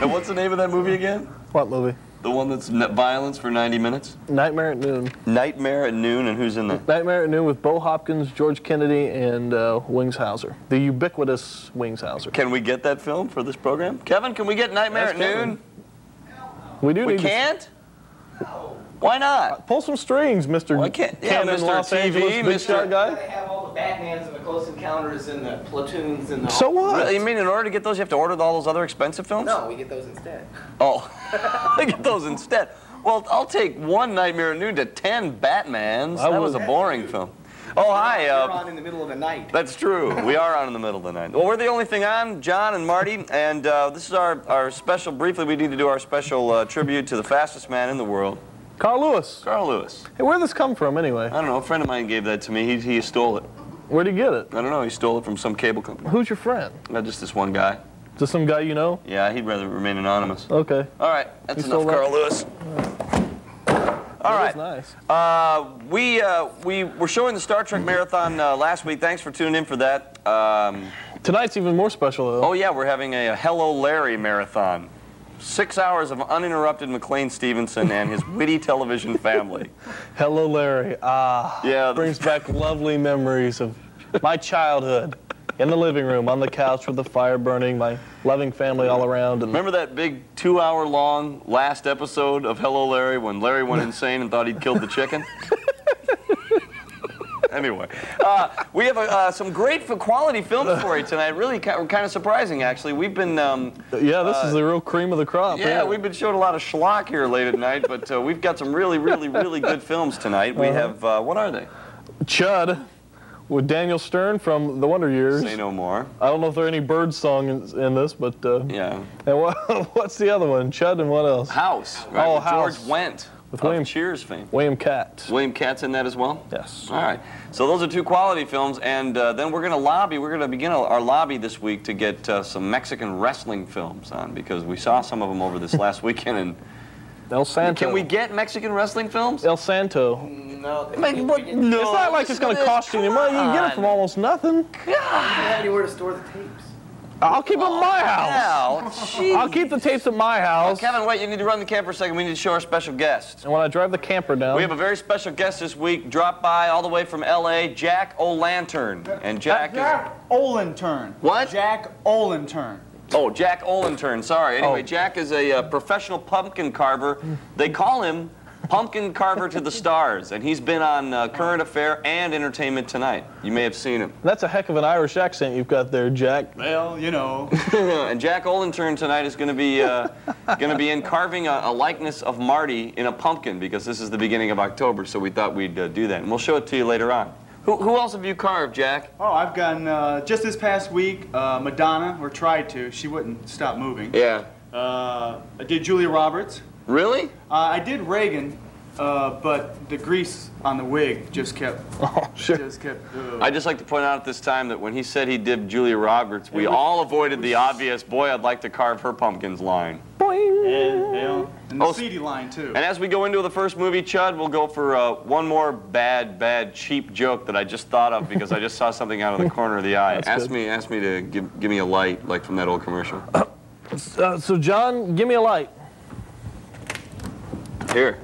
And what's the name of that movie again? What movie? The one that's violence for 90 minutes? Nightmare at Noon. Nightmare at Noon, and who's in that? Nightmare at Noon with Bo Hopkins, George Kennedy, and Wings Hauser. The ubiquitous Wings Hauser. Can we get that film for this program? Kevin, can we get Nightmare at Noon? We do. We can't? No. Why not? Pull some strings, Mr. Why can't? Yeah, Mr. Los TV, Angeles big shot guy. They have all the Batmans and the Close Encounters and the Platoons and the... So what? Really? You mean in order to get those, you have to order all those other expensive films? No, we get those instead. Oh, we get those instead. Well, I'll take one Nightmare at Noon to 10 Batmans. That was a boring film. Oh, hi. We're on in the middle of the night. That's true. We are on in the middle of the night. Well, we're the only thing on, John and Marty, and this is our special, briefly, we need to do our special tribute to the fastest man in the world. Carl Lewis. Carl Lewis. Hey, where'd this come from, anyway? I don't know. A friend of mine gave that to me. He stole it. Where'd he get it? I don't know. He stole it from some cable company. Who's your friend? Just this one guy. Just some guy you know? Yeah, he'd rather remain anonymous. Okay. All right. That's enough, Carl Lewis. All right. Nice. We were showing the Star Trek Marathon last week. Thanks for tuning in for that. Tonight's even more special, though. Oh, yeah. We're having a Hello Larry Marathon. 6 hours of uninterrupted McLean Stevenson and his witty television family. Hello, Larry. Yeah, brings back lovely memories of my childhood. In the living room, on the couch with the fire burning, my loving family all around. And remember that big 2-hour-long last episode of Hello Larry when Larry went insane and thought he'd killed the chicken? Anyway, we have some great quality films for you tonight. Really kind of surprising, actually. We've been... yeah, this is the real cream of the crop. Yeah, we've been showing a lot of schlock here late at night, but we've got some really good films tonight. We have... what are they? Chud, with Daniel Stern from The Wonder Years. Say no more. I don't know if there are any bird songs in this, but... yeah. And what's the other one? Chud and what else? House. Right, oh, with House. George Wendt. With William Cheers fame. William Katt. William Katt's in that as well? Yes. All right. So those are two quality films, and then we're going to lobby. We're going to begin our lobby this week to get some Mexican wrestling films on, because we saw some of them over this last weekend. And El Santo. Can we get Mexican wrestling films? El Santo. No. No. It's not like it's going to cost you any money. You can get it from almost nothing. God. You don't have anywhere to store the tapes. I'll keep them at my house. I'll keep the tapes at my house. Kevin, wait, you need to run the camper a second. We need to show our special guest. And when I drive the camper down... We have a very special guest this week. Dropped by all the way from L.A., Jack O'Lantern. And Jack O'Lantern. What? Jack O'Lantern. Oh, Jack O'Lantern, sorry. Anyway, Jack is a professional pumpkin carver. They call him Pumpkin Carver to the Stars, and he's been on Current Affair and Entertainment Tonight. You may have seen him. That's a heck of an Irish accent you've got there, Jack. Well, you know. And Jack O'Lantern tonight is going to be in carving a likeness of Marty in a pumpkin, because this is the beginning of October, so we thought we'd do that. And we'll show it to you later on. Who else have you carved, Jack? Oh, I've gotten, just this past week, Madonna, or tried to. She wouldn't stop moving. Yeah. I did Julia Roberts. Really? I did Reagan, but the grease on the wig just kept... Oh, sure. I'd just like to point out at this time that when he said he did Julia Roberts, we all avoided the obvious, boy, I'd like to carve her pumpkins line. Boing. And the CD line, too. And as we go into the first movie, Chud, we'll go for one more bad, cheap joke that I just thought of because I just saw something out of the corner of the eye. Ask me to give me a light, like from that old commercial. So, John, give me a light. Here.